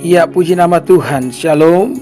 Ya, puji nama Tuhan. Shalom.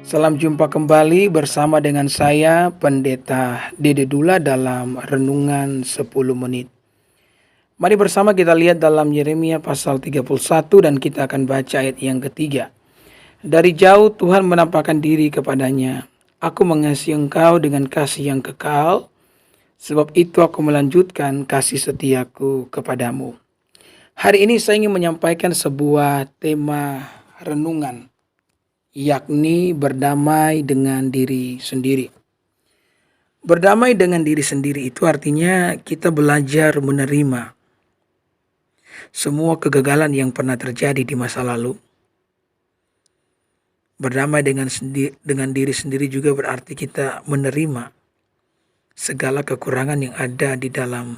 Salam jumpa kembali bersama dengan saya Pendeta Dede Dula dalam Renungan 10 Menit. Mari bersama kita lihat dalam Yeremia pasal 31 dan kita akan baca ayat yang ketiga. Dari jauh Tuhan menampakkan diri kepadanya. Aku mengasihi engkau dengan kasih yang kekal, sebab itu aku melanjutkan kasih setiaku kepadamu. Hari ini saya ingin menyampaikan sebuah tema renungan, yakni berdamai dengan diri sendiri. Berdamai dengan diri sendiri itu artinya kita belajar menerima semua kegagalan yang pernah terjadi di masa lalu. Berdamai dengan diri sendiri juga berarti kita menerima segala kekurangan yang ada di dalam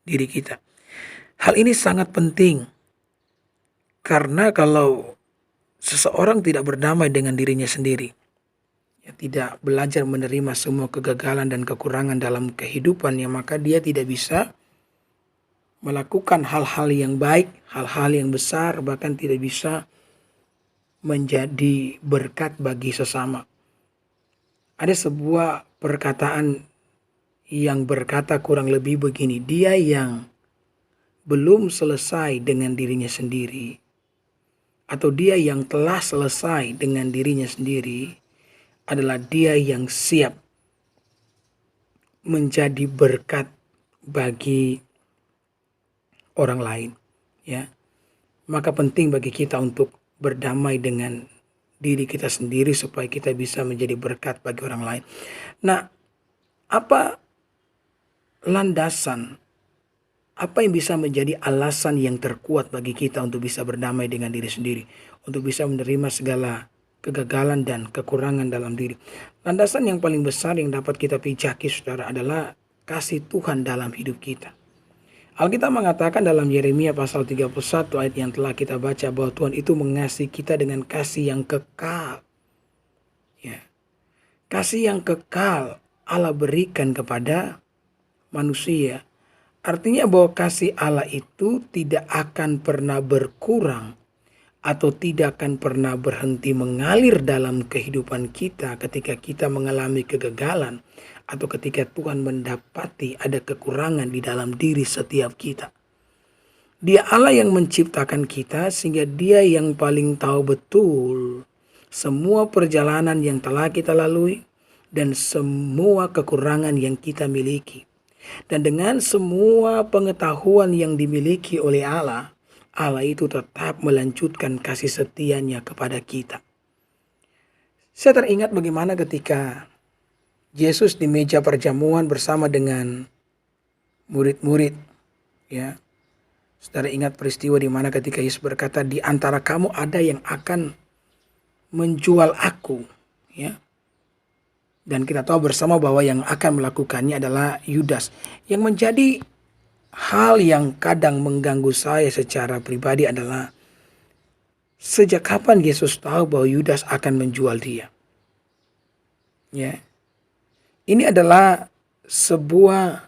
diri kita. Hal ini sangat penting karena kalau seseorang tidak berdamai dengan dirinya sendiri, tidak belajar menerima semua kegagalan dan kekurangan dalam kehidupannya, maka dia tidak bisa melakukan hal-hal yang baik, hal-hal yang besar, bahkan tidak bisa menjadi berkat bagi sesama. Ada sebuah perkataan yang berkata kurang lebih begini, dia yang belum selesai dengan dirinya sendiri, atau dia yang telah selesai dengan dirinya sendiri, adalah dia yang siap menjadi berkat bagi orang lain. Ya, maka penting bagi kita untuk berdamai dengan diri kita sendiri supaya kita bisa menjadi berkat bagi orang lain. Nah, apa landasan, apa yang bisa menjadi alasan yang terkuat bagi kita untuk bisa berdamai dengan diri sendiri, untuk bisa menerima segala kegagalan dan kekurangan dalam diri? Landasan yang paling besar yang dapat kita pijaki, saudara, adalah kasih Tuhan dalam hidup kita. Alkitab mengatakan dalam Yeremia pasal 31 ayat yang telah kita baca bahwa Tuhan itu mengasihi kita dengan kasih yang kekal. Ya. Kasih yang kekal Allah berikan kepada manusia. Artinya bahwa kasih Allah itu tidak akan pernah berkurang atau tidak akan pernah berhenti mengalir dalam kehidupan kita ketika kita mengalami kegagalan atau ketika Tuhan mendapati ada kekurangan di dalam diri setiap kita. Dia Allah yang menciptakan kita sehingga dia yang paling tahu betul semua perjalanan yang telah kita lalui dan semua kekurangan yang kita miliki. Dan dengan semua pengetahuan yang dimiliki oleh Allah, Allah itu tetap melanjutkan kasih setianya kepada kita. Saya teringat bagaimana ketika Yesus di meja perjamuan bersama dengan murid-murid. Ya, saudara ingat peristiwa di mana ketika Yesus berkata, di antara kamu ada yang akan menjual aku. Ya. Dan kita tahu bersama bahwa yang akan melakukannya adalah Yudas. Yang menjadi hal yang kadang mengganggu saya secara pribadi adalah sejak kapan Yesus tahu bahwa Yudas akan menjual dia? Ya. Ini adalah sebuah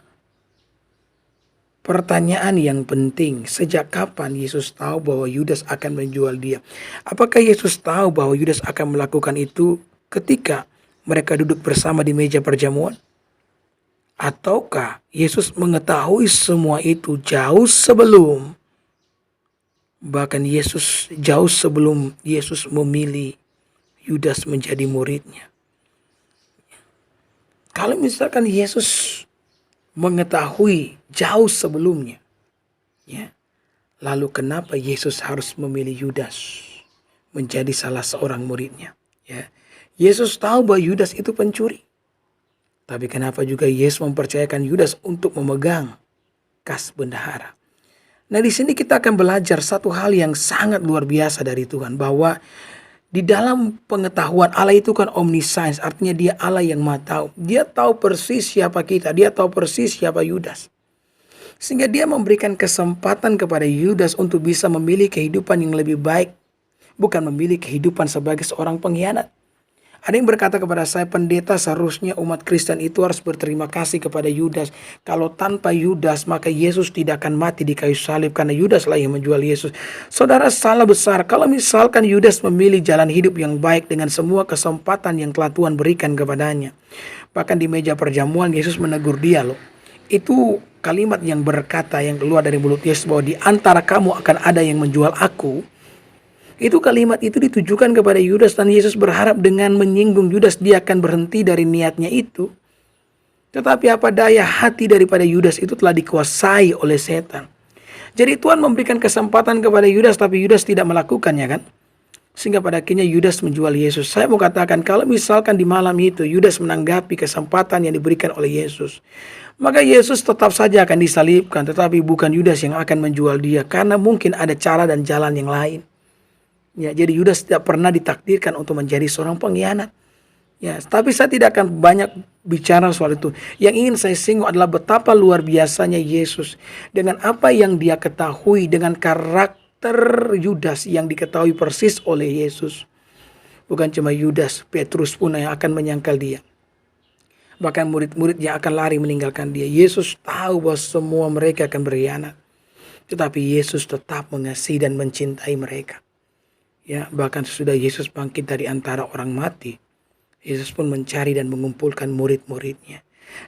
pertanyaan yang penting. Sejak kapan Yesus tahu bahwa Yudas akan menjual dia? Apakah Yesus tahu bahwa Yudas akan melakukan itu ketika mereka duduk bersama di meja perjamuan? Ataukah Yesus mengetahui semua itu jauh sebelum, bahkan jauh sebelum Yesus memilih Yudas menjadi muridnya? Kalau misalkan Yesus mengetahui jauh sebelumnya, ya, lalu kenapa Yesus harus memilih Yudas menjadi salah seorang muridnya? Ya, Yesus tahu bahwa Yudas itu pencuri. Tapi kenapa juga Yesus mempercayakan Yudas untuk memegang kas bendahara? Nah, di sini kita akan belajar satu hal yang sangat luar biasa dari Tuhan, bahwa di dalam pengetahuan Allah itu kan omniscience, artinya dia Allah yang maha tahu. Dia tahu persis siapa kita, dia tahu persis siapa Yudas. Sehingga dia memberikan kesempatan kepada Yudas untuk bisa memilih kehidupan yang lebih baik, bukan memilih kehidupan sebagai seorang pengkhianat. Ada yang berkata kepada saya, pendeta, seharusnya umat Kristen itu harus berterima kasih kepada Yudas. Kalau tanpa Yudas, maka Yesus tidak akan mati di kayu salib, karena Yudas lah yang menjual Yesus. Saudara, salah besar. Kalau misalkan Yudas memilih jalan hidup yang baik dengan semua kesempatan yang telah Tuhan berikan kepadanya. Bahkan di meja perjamuan Yesus menegur dia loh. Itu kalimat yang berkata, yang keluar dari mulut Yesus, bahwa di antara kamu akan ada yang menjual aku. Itu kalimat itu ditujukan kepada Yudas, dan Yesus berharap dengan menyinggung Yudas dia akan berhenti dari niatnya itu. Tetapi apa daya, hati daripada Yudas itu telah dikuasai oleh setan. Jadi Tuhan memberikan kesempatan kepada Yudas, tapi Yudas tidak melakukannya kan. Sehingga pada akhirnya Yudas menjual Yesus. Saya mau katakan, kalau misalkan di malam itu Yudas menanggapi kesempatan yang diberikan oleh Yesus, maka Yesus tetap saja akan disalibkan, tetapi bukan Yudas yang akan menjual dia, karena mungkin ada cara dan jalan yang lain. Ya, jadi Yudas tidak pernah ditakdirkan untuk menjadi seorang pengkhianat. Ya, tapi saya tidak akan banyak bicara soal itu. Yang ingin saya singgung adalah betapa luar biasanya Yesus dengan apa yang dia ketahui, dengan karakter Yudas yang diketahui persis oleh Yesus. Bukan cuma Yudas, Petrus pun yang akan menyangkal dia. Bahkan murid-murid yang akan lari meninggalkan dia. Yesus tahu bahwa semua mereka akan berkhianat. Tetapi Yesus tetap mengasihi dan mencintai mereka. Ya, bahkan sesudah Yesus bangkit dari antara orang mati, Yesus pun mencari dan mengumpulkan murid-muridnya.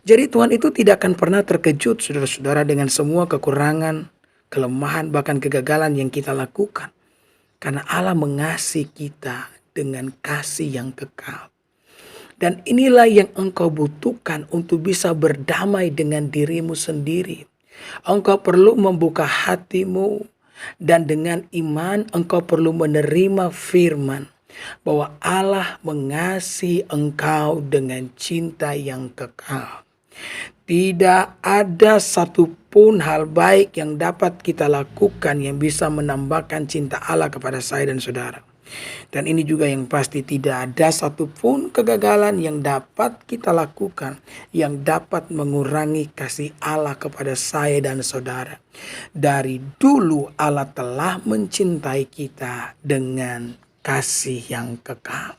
Jadi Tuhan itu tidak akan pernah terkejut, saudara-saudara, dengan semua kekurangan, kelemahan, bahkan kegagalan yang kita lakukan. Karena Allah mengasihi kita dengan kasih yang kekal. Dan inilah yang engkau butuhkan untuk bisa berdamai dengan dirimu sendiri. Engkau perlu membuka hatimu. Dan dengan iman engkau perlu menerima firman bahwa Allah mengasihi engkau dengan cinta yang kekal. Tidak ada satupun hal baik yang dapat kita lakukan yang bisa menambahkan cinta Allah kepada saya dan saudara. Dan ini juga yang pasti, tidak ada satupun kegagalan yang dapat kita lakukan yang dapat mengurangi kasih Allah kepada saya dan saudara. Dari dulu Allah telah mencintai kita dengan kasih yang kekal.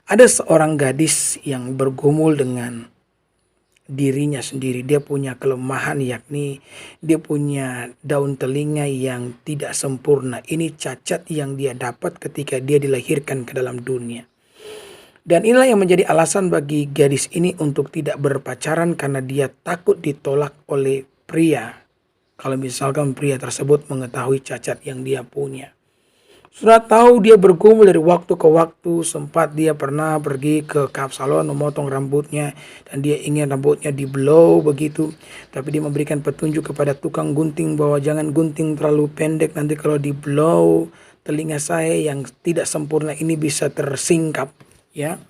Ada seorang gadis yang bergumul dengan dirinya sendiri. Dia punya kelemahan, yakni dia punya daun telinga yang tidak sempurna. Ini cacat yang dia dapat ketika dia dilahirkan ke dalam dunia. Dan inilah yang menjadi alasan bagi gadis ini untuk tidak berpacaran, karena dia takut ditolak oleh pria kalau misalkan pria tersebut mengetahui cacat yang dia punya. Sudah tahu dia bergumul dari waktu ke waktu. Sempat dia pernah pergi ke kap salon memotong rambutnya, dan dia ingin rambutnya di blow begitu. Tapi dia memberikan petunjuk kepada tukang gunting bahwa jangan gunting terlalu pendek, nanti kalau di blow telinga saya yang tidak sempurna ini bisa tersingkap, ya.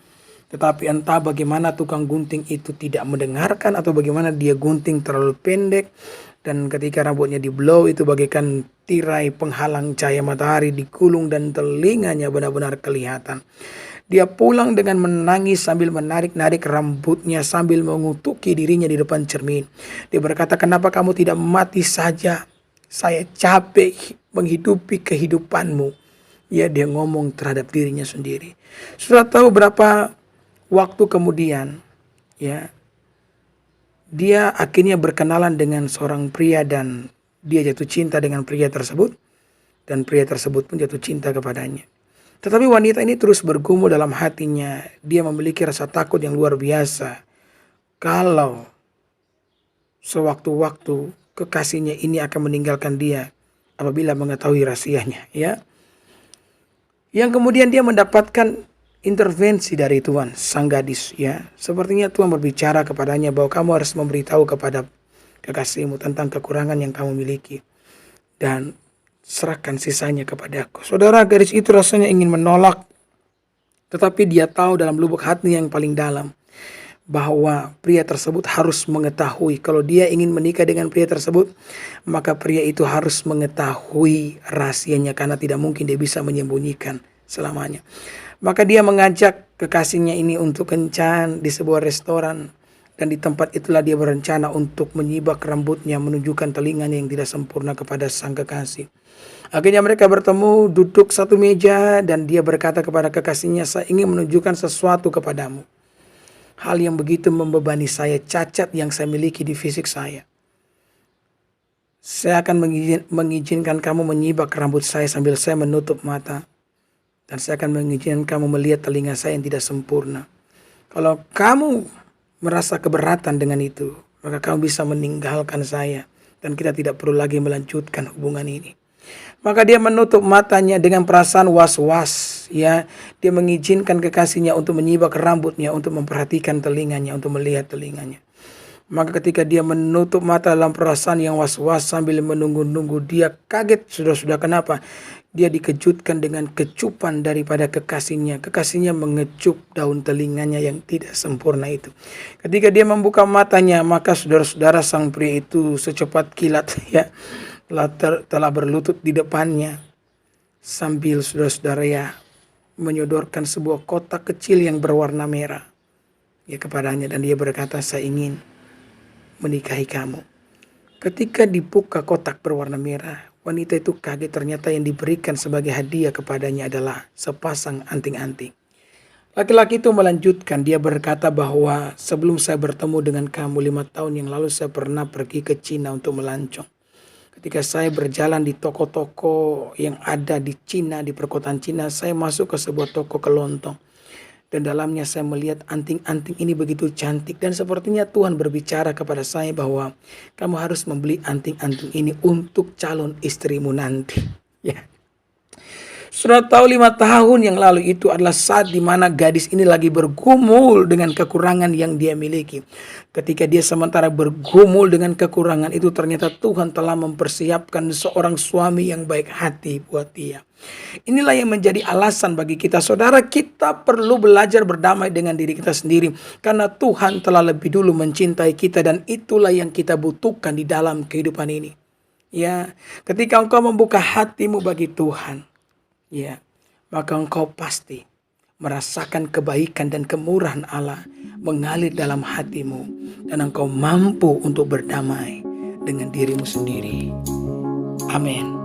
Tetapi entah bagaimana tukang gunting itu tidak mendengarkan, atau bagaimana dia gunting terlalu pendek. Dan ketika rambutnya di blow itu bagaikan tirai penghalang cahaya matahari digulung, dan telinganya benar-benar kelihatan. Dia pulang dengan menangis sambil menarik-narik rambutnya, sambil mengutuki dirinya di depan cermin. Dia berkata, kenapa kamu tidak mati saja? Saya capek menghidupi kehidupanmu. Ya, dia ngomong terhadap dirinya sendiri. Sudah tahu berapa waktu kemudian, ya, dia akhirnya berkenalan dengan seorang pria, dan dia jatuh cinta dengan pria tersebut. Dan pria tersebut pun jatuh cinta kepadanya. Tetapi wanita ini terus bergumul dalam hatinya. Dia memiliki rasa takut yang luar biasa. Kalau sewaktu-waktu kekasihnya ini akan meninggalkan dia apabila mengetahui rahasianya, ya. Yang kemudian dia mendapatkan intervensi dari Tuhan, sang gadis, ya. Sepertinya Tuhan berbicara kepadanya bahwa kamu harus memberitahu kepada kekasihmu tentang kekurangan yang kamu miliki, dan serahkan sisanya kepadaku. Saudara, gadis itu rasanya ingin menolak, tetapi dia tahu dalam lubuk hati yang paling dalam bahwa pria tersebut harus mengetahui. Kalau dia ingin menikah dengan pria tersebut, maka pria itu harus mengetahui rahasianya, karena tidak mungkin dia bisa menyembunyikan selamanya. Maka dia mengajak kekasihnya ini untuk kencan di sebuah restoran. Dan di tempat itulah dia berencana untuk menyibak rambutnya, menunjukkan telinganya yang tidak sempurna kepada sang kekasih. Akhirnya mereka bertemu, duduk satu meja, dan dia berkata kepada kekasihnya, saya ingin menunjukkan sesuatu kepadamu. Hal yang begitu membebani saya, cacat yang saya miliki di fisik saya. Saya akan mengizinkan kamu menyibak rambut saya sambil saya menutup mata. Dan saya akan mengizinkan kamu melihat telinga saya yang tidak sempurna. Kalau kamu merasa keberatan dengan itu, maka kamu bisa meninggalkan saya. Dan kita tidak perlu lagi melanjutkan hubungan ini. Maka dia menutup matanya dengan perasaan was-was. Ya, dia mengizinkan kekasihnya untuk menyibak rambutnya, untuk memperhatikan telinganya, untuk melihat telinganya. Maka ketika dia menutup mata dalam perasaan yang was-was sambil menunggu-nunggu, dia kaget. Sudah kenapa? Dia dikejutkan dengan kecupan daripada kekasihnya. Kekasihnya mengecup daun telinganya yang tidak sempurna itu. Ketika dia membuka matanya, maka saudara-saudara sang pria itu secepat kilat ya telah berlutut di depannya. Sambil saudara-saudara ya menyodorkan sebuah kotak kecil yang berwarna merah ya kepadanya, dan dia berkata, saya ingin menikahi kamu. Ketika dibuka kotak berwarna merah, wanita itu kaget, ternyata yang diberikan sebagai hadiah kepadanya adalah sepasang anting-anting. Laki-laki itu melanjutkan, dia berkata bahwa sebelum saya bertemu dengan kamu 5 tahun yang lalu, saya pernah pergi ke Cina untuk melancong. Ketika saya berjalan di toko-toko yang ada di Cina, di perkotaan Cina, saya masuk ke sebuah toko kelontong. Dan dalamnya saya melihat anting-anting ini begitu cantik. Dan sepertinya Tuhan berbicara kepada saya bahwa kamu harus membeli anting-anting ini untuk calon istrimu nanti. Ya. Sudah tahu 5 tahun yang lalu itu adalah saat dimana gadis ini lagi bergumul dengan kekurangan yang dia miliki. Ketika dia sementara bergumul dengan kekurangan itu, ternyata Tuhan telah mempersiapkan seorang suami yang baik hati buat dia. Inilah yang menjadi alasan bagi kita, saudara, kita perlu belajar berdamai dengan diri kita sendiri. Karena Tuhan telah lebih dulu mencintai kita, dan itulah yang kita butuhkan di dalam kehidupan ini. Ya, ketika engkau membuka hatimu bagi Tuhan, ya, maka engkau pasti merasakan kebaikan dan kemurahan Allah mengalir dalam hatimu, dan engkau mampu untuk berdamai dengan dirimu sendiri. Amin.